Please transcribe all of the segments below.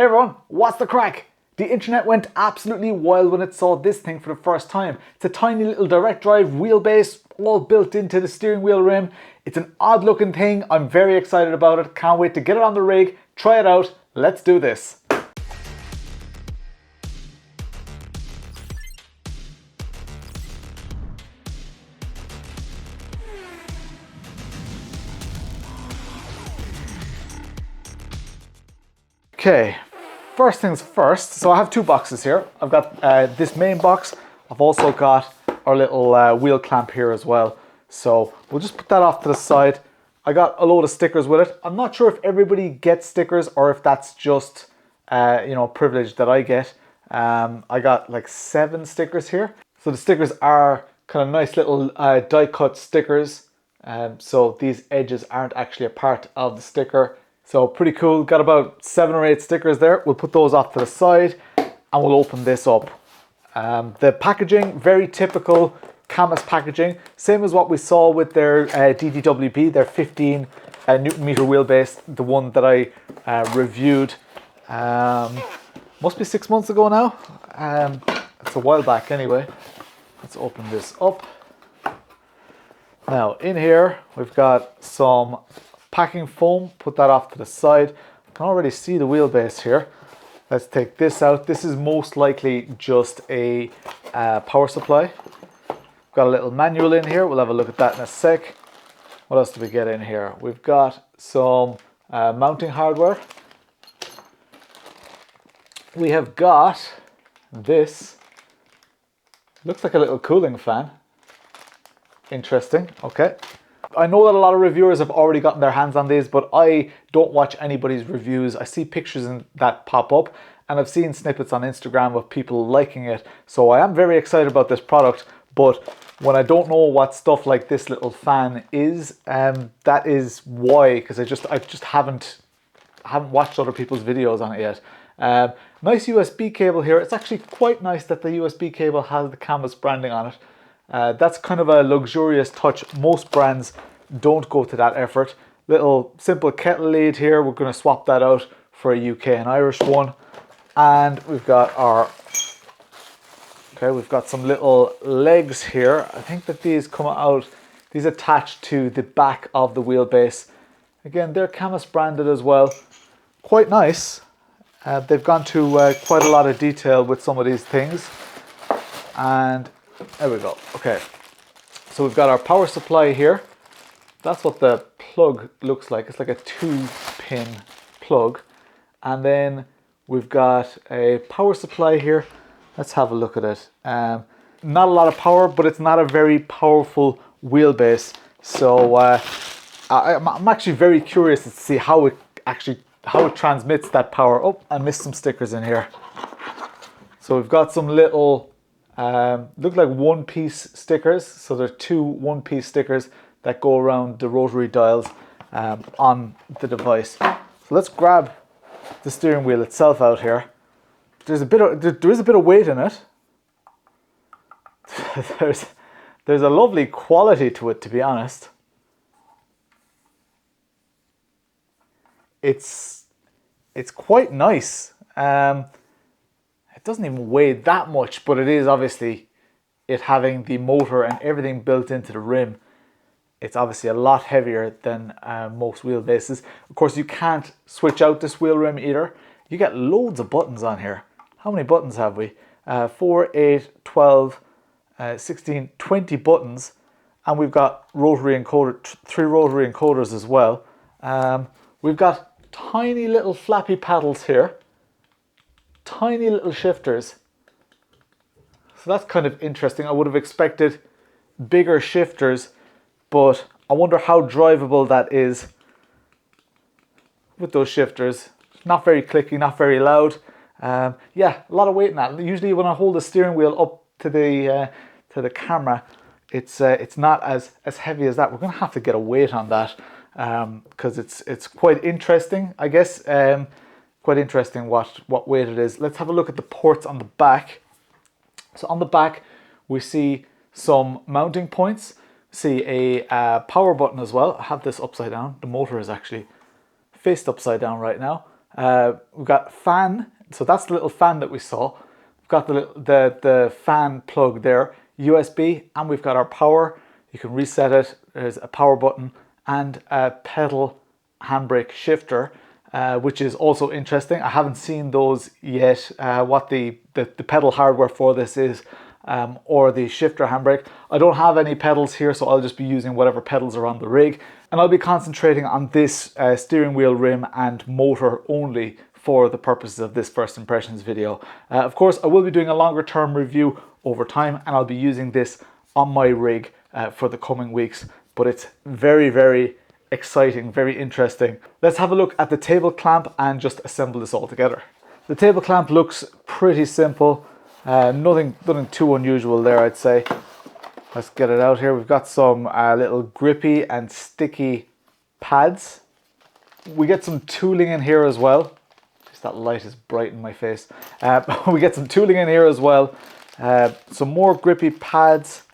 Hey everyone, what's the crack? The internet went absolutely wild when it saw this thing for the first time. It's a tiny little direct drive wheelbase, all built into the steering wheel rim. It's an odd looking thing. I'm very excited about it. Can't wait to get it on the rig, try it out. Let's do this. Okay, first things first, so I have two boxes here. I've got this main box. I've also got our little wheel clamp here as well. So we'll just put that off to the side. I got a load of stickers with it. I'm not sure if everybody gets stickers or if that's just you know, a privilege that I get. I got like 7 stickers here. So the stickers are kind of nice little die cut stickers. So these edges aren't actually a part of the sticker. So pretty cool. Got about 7 or 8 stickers there. We'll put those off to the side and we'll open this up. The packaging, very typical CAMMUS packaging. Same as what we saw with their DDWB, their 15 Newton meter wheelbase, the one that I reviewed must be 6 months ago now. It's a while back anyway. Let's open this up. Now in here we've got some packing foam. Put that off to the side. I can already see the wheelbase here. Let's take this out. This is most likely just a power supply. Got a little manual in here. We'll have a look at that in a sec. What else do we get in here? We've got some mounting hardware. We have got this. Looks like a little cooling fan. Interesting. Okay. I know that a lot of reviewers have already gotten their hands on these, but I don't watch anybody's reviews. I see pictures that pop up, and I've seen snippets on Instagram of people liking it. So I am very excited about this product, but when I don't know what stuff like this little fan is, that is why, because I just haven't watched other people's videos on it yet. Nice USB cable here. It's actually quite nice that the USB cable has the CAMMUS branding on it. That's kind of a luxurious touch. Most brands don't go to that effort. Little simple kettle lead here. We're going to swap that out for a UK and Irish one. And we've got we've got some little legs here. I think that these come out, these attach to the back of the wheelbase. Again, they're CAMMUS branded as well. Quite nice. They've gone to quite a lot of detail with some of these things. And there we go. Okay, so we've got our power supply here. That's what the plug looks like. It's like a 2-pin plug. And then we've got a power supply here. Let's have a look at it. Not a lot of power, but it's not a very powerful wheelbase. So I'm actually very curious to see how it transmits that power. Oh, I missed some stickers in here. So we've got some little look like one-piece stickers. So they're 2 one-piece stickers that go around the rotary dials on the device. So let's grab the steering wheel itself out here. There is a bit of weight in it. there's a lovely quality to it, to be honest. It's quite nice. It doesn't even weigh that much, but it is obviously, it having the motor and everything built into the rim, it's obviously a lot heavier than most wheelbases. Of course, you can't switch out this wheel rim either. You get loads of buttons on here. How many buttons have we? 4, 8, 12, 16, 20 buttons. And we've got rotary encoder, 3 rotary encoders as well. We've got tiny little flappy paddles here. Tiny little shifters. So that's kind of interesting. I would have expected bigger shifters, but I wonder how drivable that is with those shifters. Not very clicky, not very loud. Yeah, a lot of weight in that. Usually when I hold the steering wheel up to the camera, it's not as heavy as that. We're going to have to get a weight on that because it's quite interesting, I guess. Quite interesting what weight it is. Let's have a look at the ports on the back. So on the back we see some mounting points. See a power button as well. I have this upside down. The motor is actually faced upside down right now. We've got fan, so that's the little fan that we saw. We've got the fan plug there, USB, and we've got our power. You can reset it. There's a power button and a pedal handbrake shifter, which is also interesting. I haven't seen those yet, what the pedal hardware for this is, or the shifter handbrake. I don't have any pedals here, so I'll just be using whatever pedals are on the rig, and I'll be concentrating on this steering wheel rim and motor only for the purposes of this first impressions video. Of course, I will be doing a longer term review over time, and I'll be using this on my rig for the coming weeks, but it's very, very exciting, very interesting. Let's have a look at the table clamp and just assemble this all together. The table clamp looks pretty simple, nothing too unusual there, I'd say. Let's get it out here. We've got some little grippy and sticky pads. We get some tooling in here as well. Just that light is bright in my face. We get some tooling in here as well. Some more grippy pads.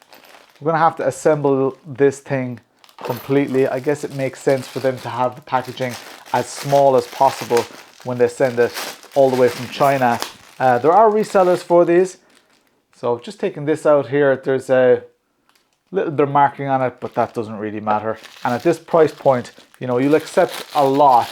We're gonna have to assemble this thing completely. I guess it makes sense for them to have the packaging as small as possible when they send it all the way from China. There are resellers for these, so just taking this out here, there's a little bit of marking on it, but that doesn't really matter. And at this price point, you know, you'll accept a lot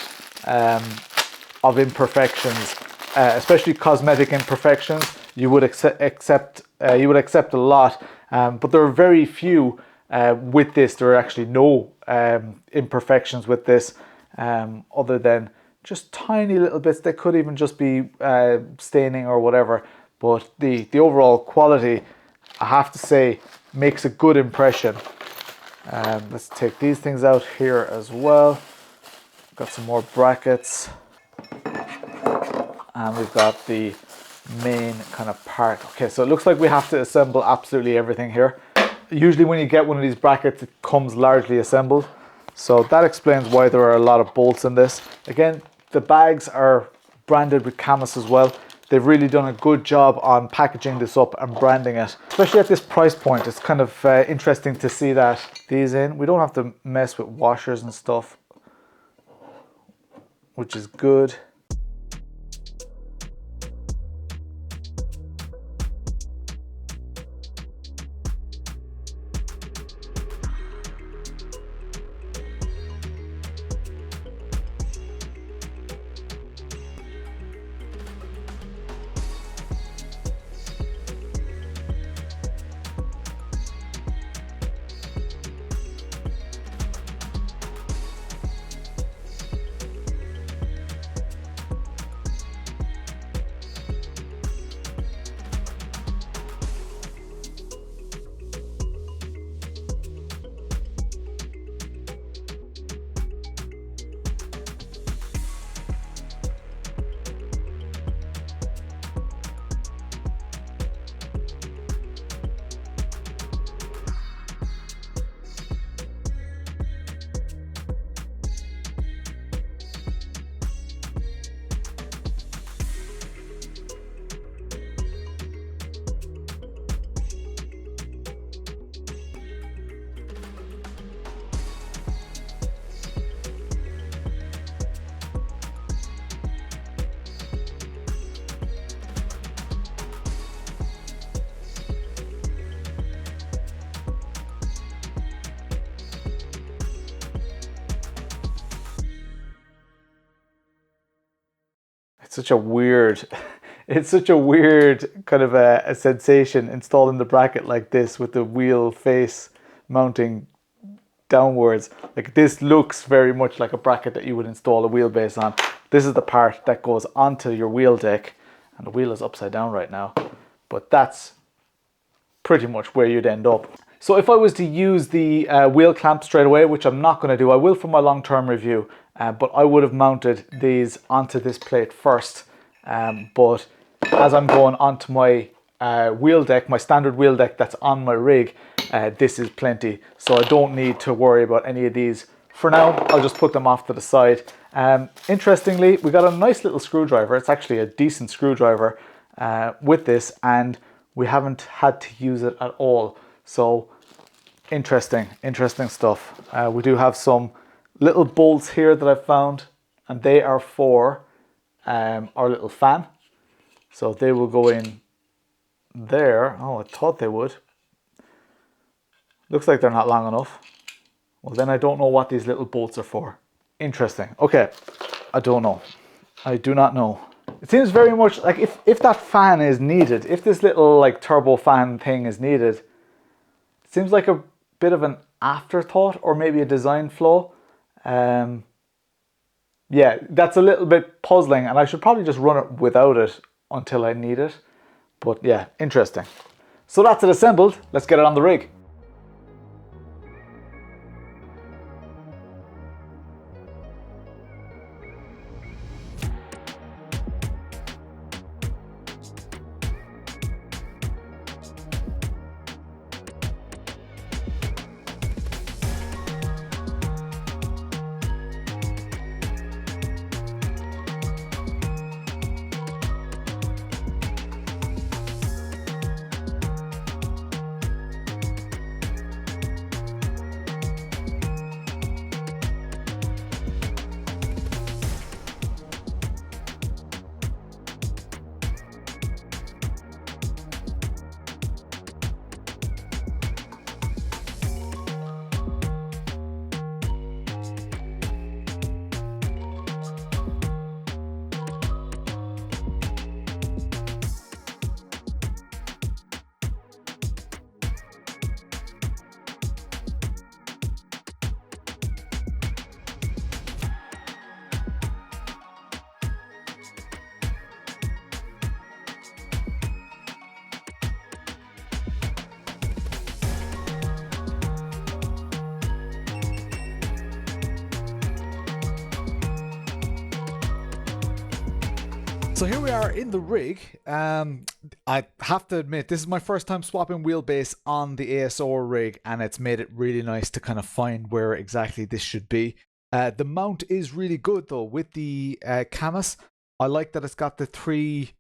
of imperfections, especially cosmetic imperfections. You would accept a lot, but there are very few. With this, there are actually no imperfections with this, other than just tiny little bits. They could even just be staining or whatever, but the overall quality, I have to say, makes a good impression. Let's take these things out here as well. Got some more brackets, and we've got the main kind of part. Okay, so it looks like we have to assemble absolutely everything here. Usually when you get one of these brackets, it comes largely assembled, so that explains why there are a lot of bolts in this. Again, the bags are branded with CAMMUS as well. They've really done a good job on packaging this up and branding it, especially at this price point. It's kind of interesting to see that these in. We don't have to mess with washers and stuff, which is good. Such a weird, it's such a weird kind of a sensation installing the bracket like this with the wheel face mounting downwards. Like, this looks very much like a bracket that you would install a wheelbase on. This is the part that goes onto your wheel deck, and the wheel is upside down right now, but that's pretty much where you'd end up. So if I was to use the wheel clamp straight away, which I'm not going to do, I will for my long-term review, but I would have mounted these onto this plate first. But as I'm going onto my wheel deck, my standard wheel deck that's on my rig, this is plenty. So I don't need to worry about any of these. For now, I'll just put them off to the side. Interestingly, we got a nice little screwdriver. It's actually a decent screwdriver with this, and we haven't had to use it at all. So interesting stuff. We do have some little bolts here that I've found, and they are for our little fan. So they will go in there. Oh, I thought they would. Looks like they're not long enough. Well, then I don't know what these little bolts are for. Interesting. Okay, I don't know. I do not know. It seems very much like if that fan is needed, if this little like turbo fan thing is needed, it seems like a bit of an afterthought or maybe a design flaw. Yeah, that's a little bit puzzling, and I should probably just run it without it until I need it. But yeah, interesting. So that's it assembled. Let's get it on the rig. So here we are in the rig. I have to admit, this is my first time swapping wheelbase on the ASO rig, and it's made it really nice to kind of find where exactly this should be. The mount is really good though with the CAMMUS. I like that it's got the three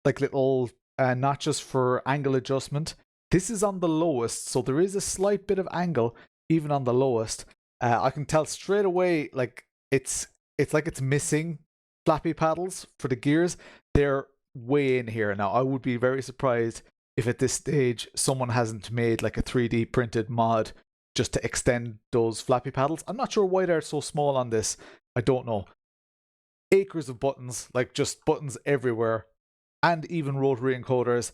like little notches for angle adjustment. This is on the lowest, so there is a slight bit of angle even on the lowest. I can tell straight away, like it's like it's missing flappy paddles for the gears. They're way in here. Now I would be very surprised if at this stage someone hasn't made like a 3D printed mod just to extend those flappy paddles. I'm not sure why they're so small on this. I don't know. Acres of buttons, like just buttons everywhere, and even rotary encoders.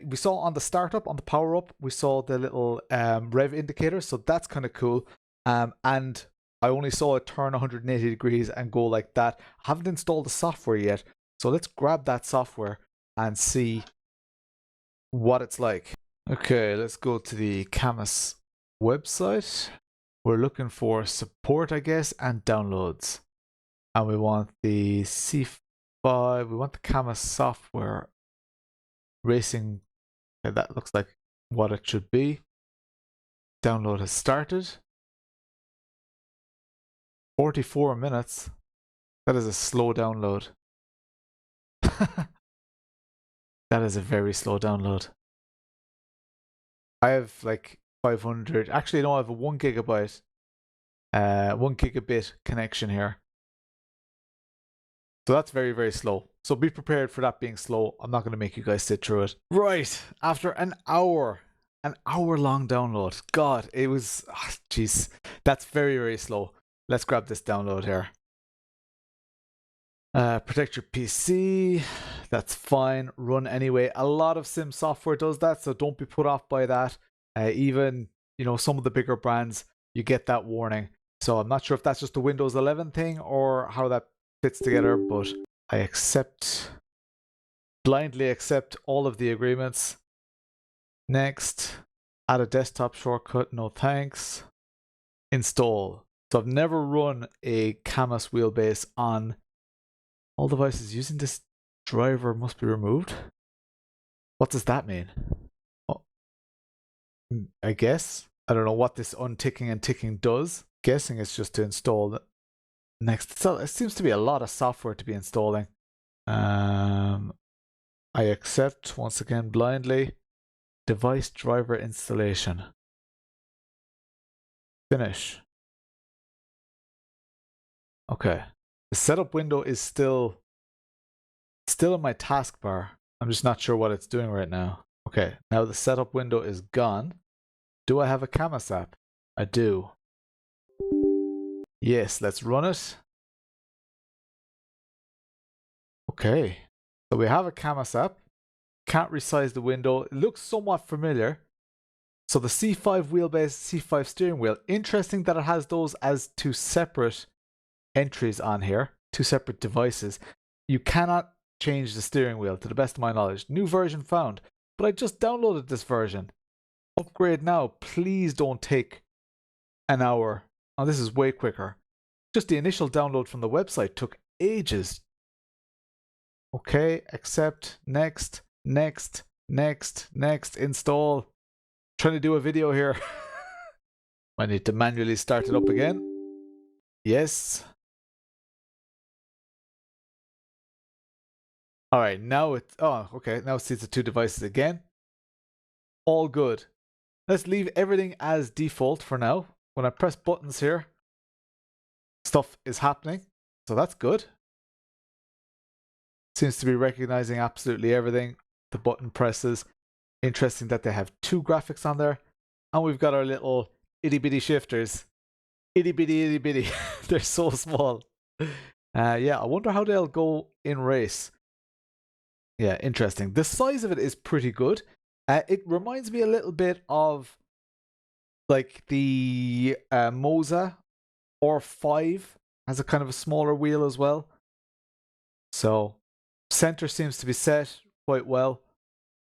We saw on the startup, on the power up, we saw the little rev indicator, so that's kind of cool. And I only saw it turn 180 degrees and go like that. I haven't installed the software yet, so let's grab that software and see what it's like. Okay, let's go to the CAMMUS website. We're looking for support, I guess, and downloads. And we want the C5, we want the CAMMUS software. Racing, okay, that looks like what it should be. Download has started. 44 minutes. That is a slow download. That is a very slow download. I have like 500. Actually, no, I have a 1 gigabyte, 1 gigabit connection here. So that's very, very slow. So be prepared for that being slow. I'm not going to make you guys sit through it. Right, after an hour long download. God, it was, jeez, that's very, very slow. Let's grab this download here. Protect your PC. That's fine. Run anyway. A lot of sim software does that, so don't be put off by that. Even, you know, some of the bigger brands, you get that warning. So I'm not sure if that's just a Windows 11 thing or how that fits together, but I blindly accept all of the agreements. Next, add a desktop shortcut. No thanks. Install. So I've never run a CAMMUS wheelbase on all devices. Using this driver must be removed. What does that mean? Oh, I guess. I don't know what this unticking and ticking does. Guessing it's just to install it. Next, so it seems to be a lot of software to be installing. I accept once again blindly. Device driver installation. Finish. Okay. The setup window is still It's still in my taskbar. I'm just not sure what it's doing right now. Okay, now the setup window is gone. Do I have a CAMMUS app? I do. Yes, let's run it. Okay, so we have a CAMMUS app. Can't resize the window. It looks somewhat familiar. So the C5 wheelbase, C5 steering wheel. Interesting that it has those as two separate entries on here, two separate devices. You cannot change the steering wheel to the best of my knowledge. New version found, but I just downloaded this version. Upgrade now. Please don't take an hour. Oh, this is way quicker. Just the initial download from the website took ages. Okay, accept, next, next, next, next, install. Trying to do a video here. I need to manually start it up again. Yes. All right, now it, oh, okay, now it sees the two devices again. All good. Let's leave everything as default for now. When I press buttons here, stuff is happening, so that's good. Seems to be recognizing absolutely everything. The button presses. Interesting that they have two graphics on there. And we've got our little itty bitty shifters. Itty bitty, itty bitty. They're so small. Yeah, I wonder how they'll go in race. Yeah, interesting. The size of it is pretty good. It reminds me a little bit of like the Moza R5 has a kind of a smaller wheel as well. So center seems to be set quite well.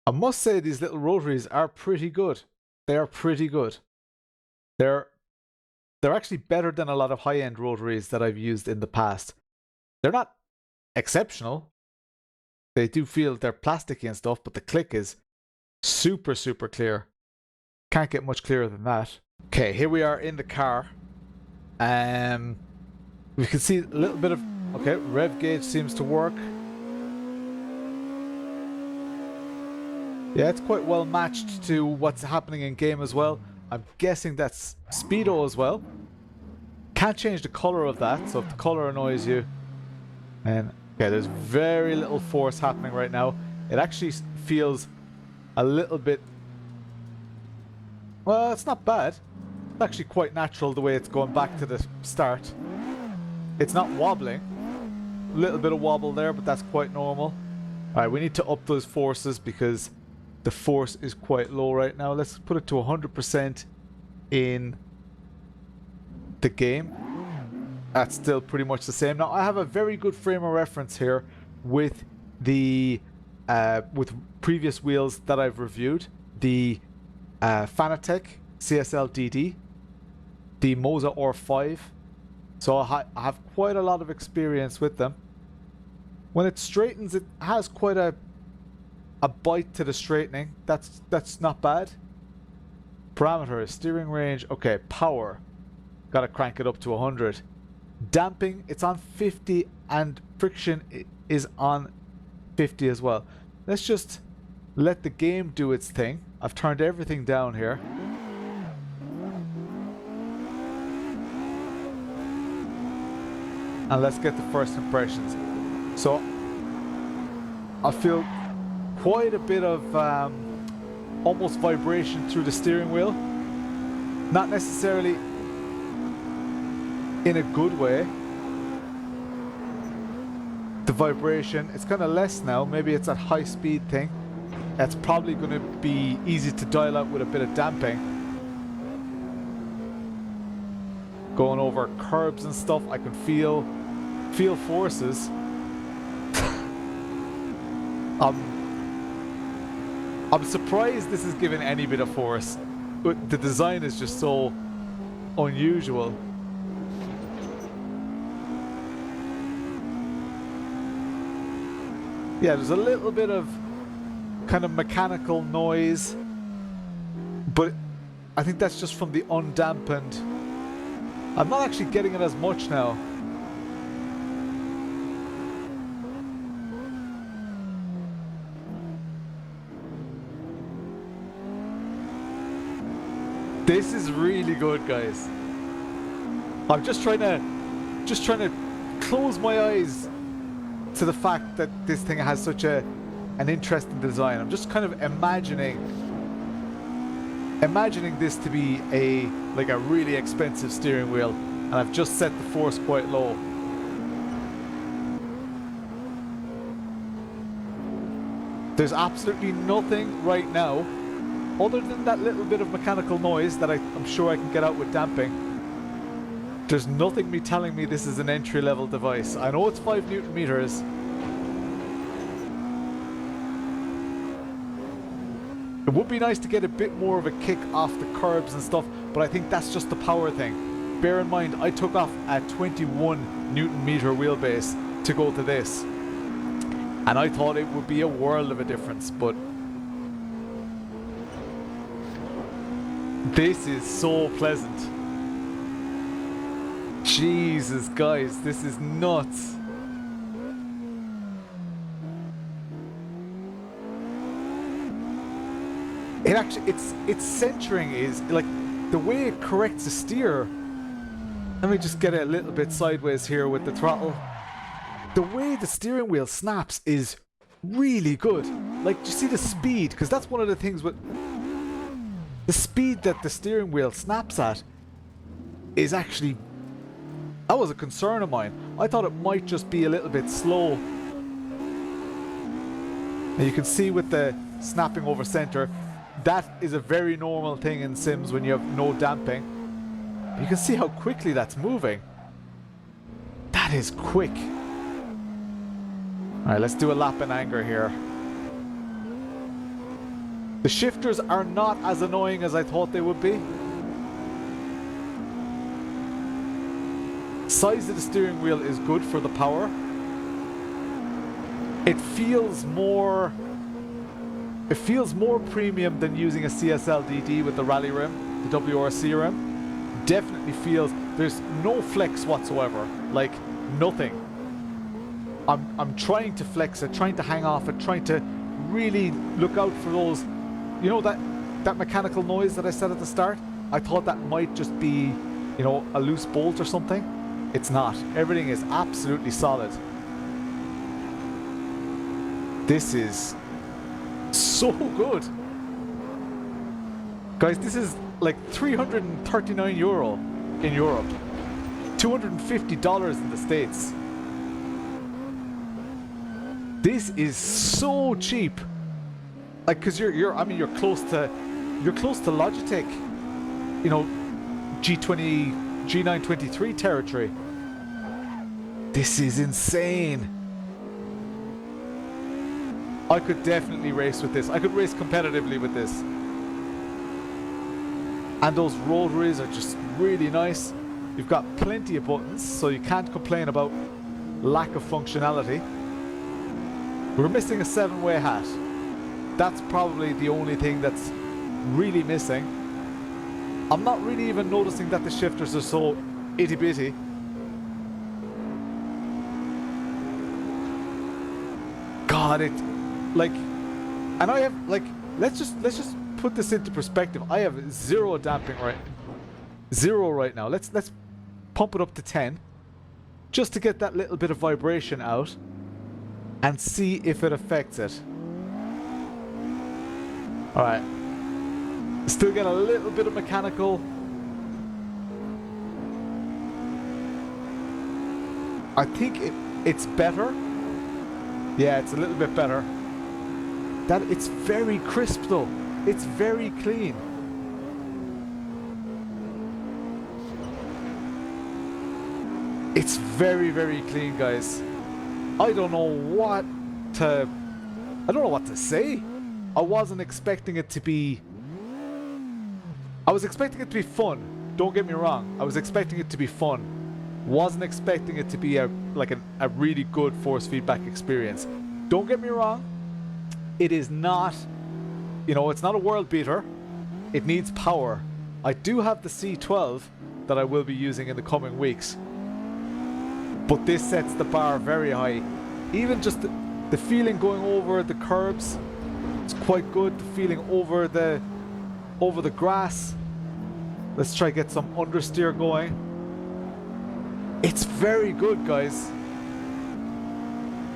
I must say these little rotaries are pretty good. They are pretty good. They're actually better than a lot of high-end rotaries that I've used in the past. They're not exceptional. They do feel they're plasticky and stuff, but the click is super, super clear. Can't get much clearer than that. Okay, here we are in the car. We can see a little bit of, okay, rev gauge seems to work. Yeah, it's quite well matched to what's happening in game as well. I'm guessing that's speedo as well. Can't change the color of that, so if the color annoys you, and okay, there's very little force happening right now. It actually feels a little bit, well, it's not bad. It's actually quite natural the way it's going back to the start. It's not wobbling. A little bit of wobble there, but that's quite normal. Alright, we need to up those forces because the force is quite low right now. Let's put it to 100% in the game. That's still pretty much the same. Now I have a very good frame of reference here with the with previous wheels that I've reviewed. The Fanatec CSL DD, the Moza R5. So I have quite a lot of experience with them. When it straightens, it has quite a bite to the straightening. That's not bad. Parameters, steering range, okay, power. Gotta crank it up to 100. Damping, it's on 50 and friction is on 50 as well. Let's just let the game do its thing. I've turned everything down here. And let's get the first impressions. So I feel quite a bit of almost vibration through the steering wheel. Not necessarily in a good way. The vibration, it's kind of less now. Maybe it's that high speed thing. That's probably going to be easy to dial out with a bit of damping. Going over curbs and stuff, I can feel forces. I'm surprised this is given any bit of force. But the design is just so unusual. Yeah, there's a little bit of kind of mechanical noise, but I think that's just from the undampened. I'm not actually getting it as much now. This is really good, guys. I'm just trying to close my eyes to the fact that this thing has such an interesting design. I'm just kind of imagining this to be a really expensive steering wheel, and I've just set the force quite low. There's absolutely nothing right now other than that little bit of mechanical noise that I'm sure I can get out with damping. There's nothing telling me this is an entry-level device. I know it's 5 Newton meters. It would be nice to get a bit more of a kick off the curbs and stuff, but I think that's just the power thing. Bear in mind, I took off a 21 Newton meter wheelbase to go to this. And I thought it would be a world of a difference, but this is so pleasant. Jesus, guys, this is nuts. It actually, its centering is like the way it corrects the steer. Let me just get it a little bit sideways here with the throttle. The way the steering wheel snaps is really good. Like, do you see the speed? Because that's one of the things with the speed that the steering wheel snaps at is actually, that was a concern of mine. I thought it might just be a little bit slow. And you can see with the snapping over center, that is a very normal thing in Sims when you have no damping. You can see how quickly that's moving. That is quick. Alright, let's do a lap in anger here. The shifters are not as annoying as I thought they would be. Size of the steering wheel is good for the power. It feels more premium than using a CSL DD with the rally rim, the WRC rim. Definitely feels, there's no flex whatsoever, like nothing. I'm trying to flex it, trying to hang off it, trying to really look out for those, you know, that mechanical noise that I said at the start. I thought that might just be, you know, a loose bolt or something. It's not. Everything is absolutely solid. This is so good. Guys, this is like €339 in Europe. $250 in the States. This is so cheap. Like, cause you're close to Logitech, you know, G923 territory. This is insane. I could definitely race with this. I could race competitively with this. And those rotaries are just really nice. You've got plenty of buttons, so you can't complain about lack of functionality. We're missing a 7-way hat. That's probably the only thing that's really missing. I'm not really even noticing that the shifters are so itty-bitty. God, it, like, and I have, like, let's just put this into perspective. I have zero damping right now. Let's pump it up to 10 just to get that little bit of vibration out and see if it affects it. All right, still get a little bit of mechanical. I think it's better. Yeah, it's a little bit better. That it's very crisp though. It's very clean. It's very, very clean, guys. I don't know what to say. I wasn't expecting it to be... I was expecting it to be fun. Don't get me wrong. I was expecting it to be fun. Wasn't expecting it to be a really good force feedback experience. Don't get me wrong. It is not, you know, it's not a world beater. It needs power. I do have the C12 that I will be using in the coming weeks. But this sets the bar very high. Even just the feeling going over the curbs, it's quite good. The feeling over the grass. Let's try get some understeer going. It's very good, guys.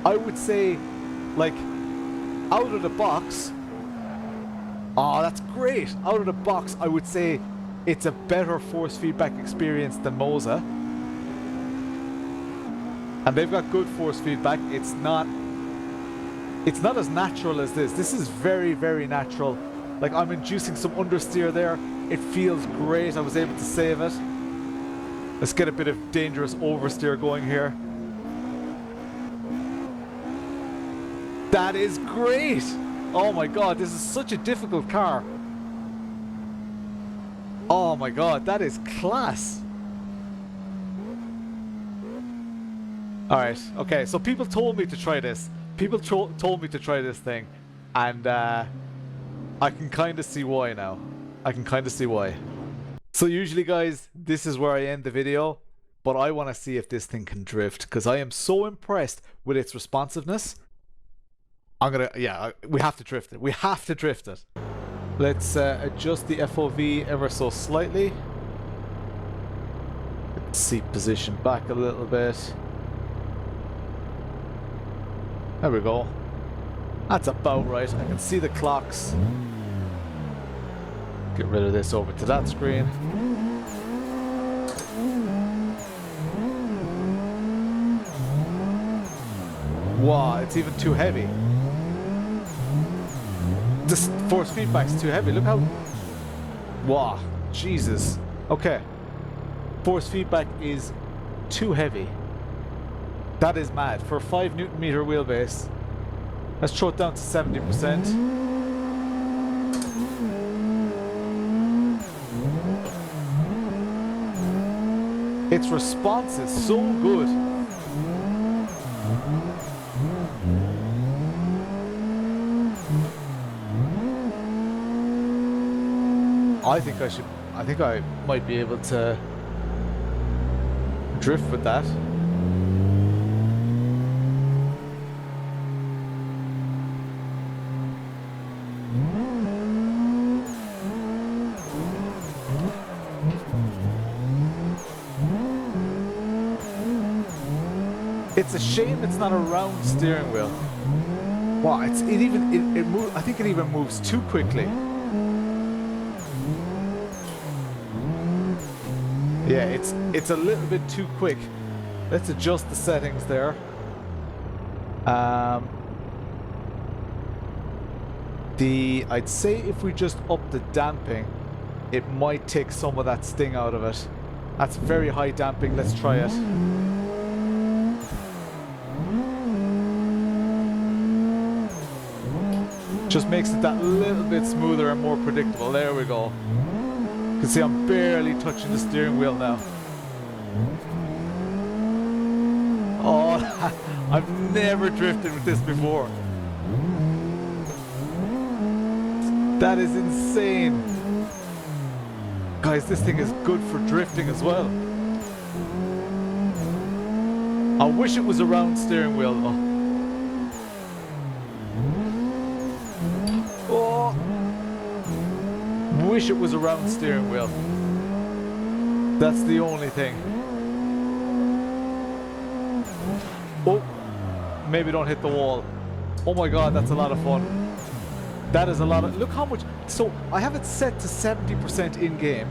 I would say, like, out of the box, oh, that's great. Out of the box, I would say it's a better force feedback experience than Moza. And they've got good force feedback. It's not as natural as this. This is very, very natural. Like, I'm inducing some understeer there. It feels great. I was able to save it. Let's get a bit of dangerous oversteer going here. That is great. Oh my god, this is such a difficult car. Oh my god, that is class. Alright, okay, so people told me to try this. People told me to try this thing. And I can kind of see why now. I can kind of see why. So usually, guys, this is where I end the video. But I want to see if this thing can drift, because I am so impressed with its responsiveness. We have to drift it. We have to drift it. Let's adjust the FOV ever so slightly. Seat position back a little bit. There we go. That's about right. I can see the clocks. Get rid of this over to that screen. Wow, it's even too heavy. This force feedback's too heavy. Look how... Wow, Jesus. Okay. Force feedback is too heavy. That is mad. For a 5 Newton meter wheelbase, let's throw it down to 70%. Its response is so good. I think I might be able to drift with that. It's a shame it's not a round steering wheel. Wow, it moves. I think it even moves too quickly. Yeah, it's a little bit too quick. Let's adjust the settings there. I'd say if we just up the damping, it might take some of that sting out of it. That's very high damping. Let's try it. Just makes it that little bit smoother and more predictable. There we go. You can see I'm barely touching the steering wheel now. Oh, I've never drifted with this before. That is insane. Guys, this thing is good for drifting as well. I wish it was a round steering wheel though. Oh, wish it was a round steering wheel. That's the only thing. Oh, maybe don't hit the wall. Oh my god, that's a lot of fun. That is a lot of... Look how much... So, I have it set to 70% in-game.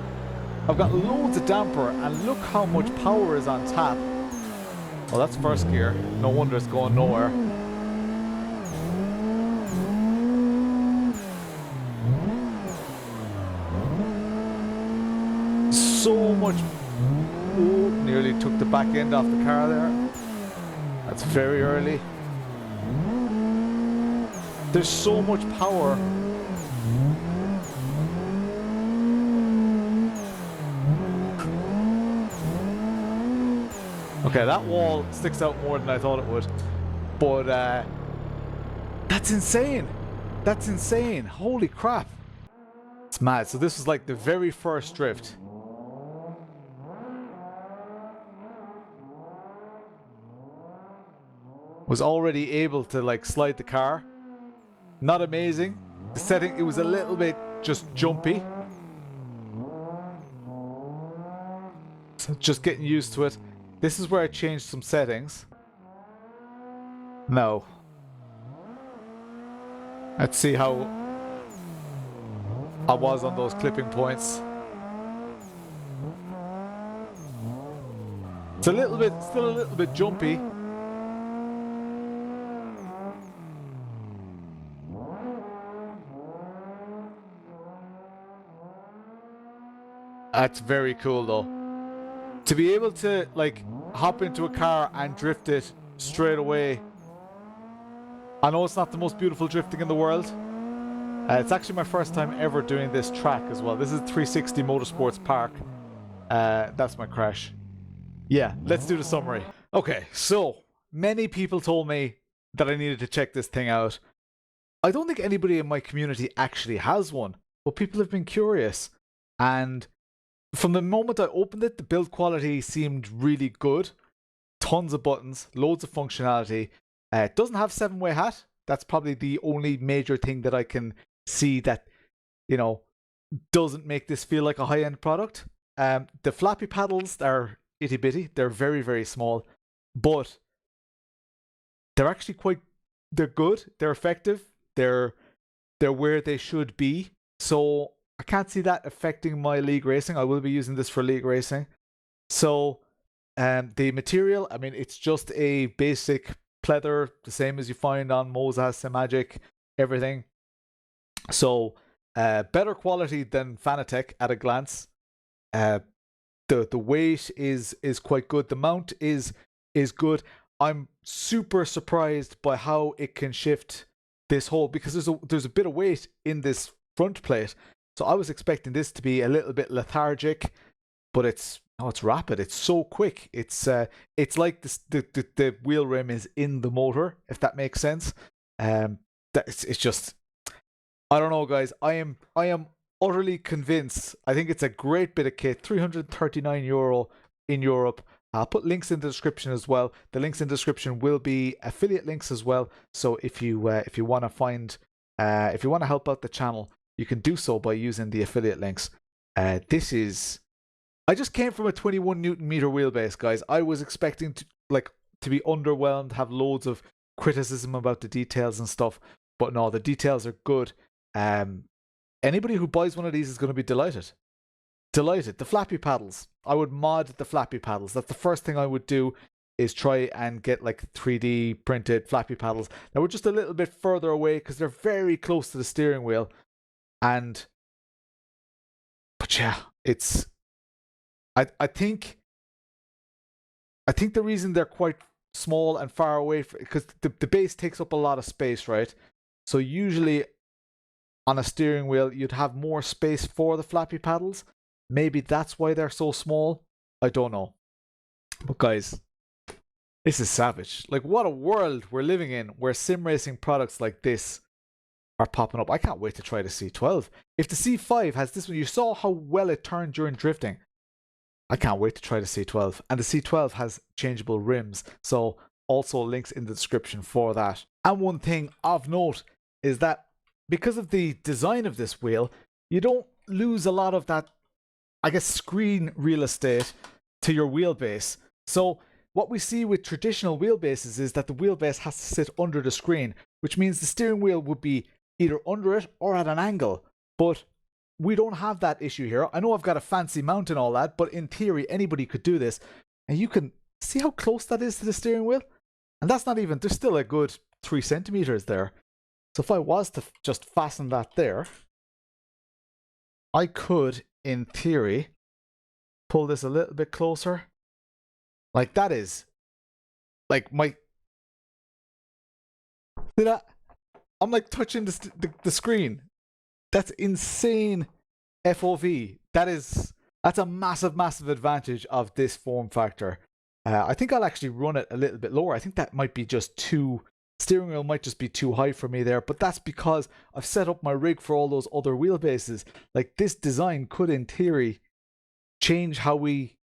I've got loads of damper, and look how much power is on tap. Well, that's first gear. No wonder it's going nowhere. So much... Oh, nearly took the back end off the car there. That's very early. There's so much power. Okay, that wall sticks out more than I thought it would. But that's insane. That's insane. Holy crap. It's mad. So this was like the very first drift. Was already able to like slide the car. Not amazing. The setting, it was a little bit just jumpy. So just getting used to it. This is where I changed some settings. No. Let's see how I was on those clipping points. It's a little bit, still a little bit jumpy. That's very cool though. To be able to like hop into a car and drift it straight away. I know it's not the most beautiful drifting in the world. It's actually my first time ever doing this track as well. This is 360 Motorsports Park. That's my crash. Yeah, let's do the summary. Okay, so many people told me that I needed to check this thing out. I don't think anybody in my community actually has one, but people have been curious. And from the moment I opened it, the build quality seemed really good. Tons of buttons, loads of functionality. It doesn't have 7-way hat. That's probably the only major thing that I can see that, you know, doesn't make this feel like a high-end product. The flappy paddles are itty bitty. They're very, very small, but they're actually they're good. They're effective. They're where they should be. So I can't see that affecting my league racing. I will be using this for league racing. So the material, I mean, it's just a basic pleather, the same as you find on Moza, Simagic, everything. So better quality than Fanatec at a glance. The weight is quite good. The mount is good. I'm super surprised by how it can shift this whole, because there's a bit of weight in this front plate. So I was expecting this to be a little bit lethargic, but it's rapid. It's so quick. It's like the wheel rim is in the motor, if that makes sense. It's just, I don't know, guys. I am utterly convinced. I think it's a great bit of kit. €339 in Europe. I'll put links in the description as well. The links in the description will be affiliate links as well. So if you want to find, if you want to help out the channel, you can do so by using the affiliate links. This is, I just came from a 21 Newton meter wheelbase, guys. I was expecting to be underwhelmed, have loads of criticism about the details and stuff, but no, the details are good. Anybody who buys one of these is going to be delighted. Delighted. The flappy paddles, I would mod the flappy paddles. That's the first thing I would do, is try and get like 3D printed flappy paddles. Now we're just a little bit further away because they're very close to the steering wheel. But yeah, it's, I think the reason they're quite small and far away, because the base takes up a lot of space, right? So usually on a steering wheel, you'd have more space for the flappy paddles. Maybe that's why they're so small. I don't know. But guys, this is savage. Like, what a world we're living in where sim racing products like this are popping up. I can't wait to try the C12. If the C5 has this one, you saw how well it turned during drifting. I can't wait to try the C12. And the C12 has changeable rims. So also links in the description for that. And one thing of note is that because of the design of this wheel, you don't lose a lot of that, I guess, screen real estate to your wheelbase. So what we see with traditional wheelbases is that the wheelbase has to sit under the screen, which means the steering wheel would be either under it or at an angle. But we don't have that issue here. I know I've got a fancy mount and all that, but in theory, anybody could do this. And you can see how close that is to the steering wheel. And that's not even, there's still a good 3 centimeters there. So if I was to just fasten that there, I could, in theory, pull this a little bit closer. Like, that is, like, my, see that? I'm like touching the screen. That's insane FOV. That's a massive, massive advantage of this form factor. I think I'll actually run it a little bit lower. I think that might be just too, steering wheel might just be too high for me there, but that's because I've set up my rig for all those other wheelbases. Like, this design could, in theory, change how we,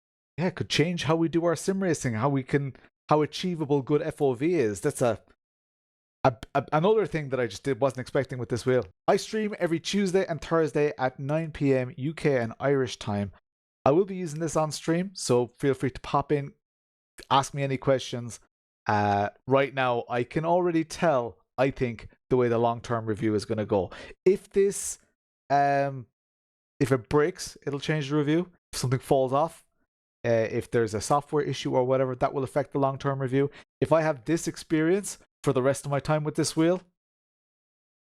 could change how we do our sim racing, how achievable good FOV is. That's another thing that I just wasn't expecting with this wheel. I stream every Tuesday and Thursday at 9 PM UK and Irish time. I will be using this on stream, so feel free to pop in, ask me any questions. right now, I can already tell, I think, the way the long-term review is going to go. If this, if it breaks, it'll change the review. If something falls off, if there's a software issue or whatever, that will affect the long-term review. If I have this experience for the rest of my time with this wheel,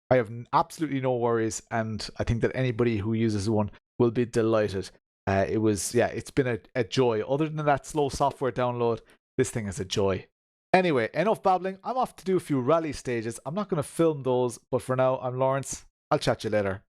I have absolutely no worries, and I think that anybody who uses one will be delighted. It's been a joy. Other than that slow software download, this thing is a joy. Anyway, enough babbling. I'm off to do a few rally stages. I'm not going to film those, but for now, I'm Lawrence. I'll chat to you later.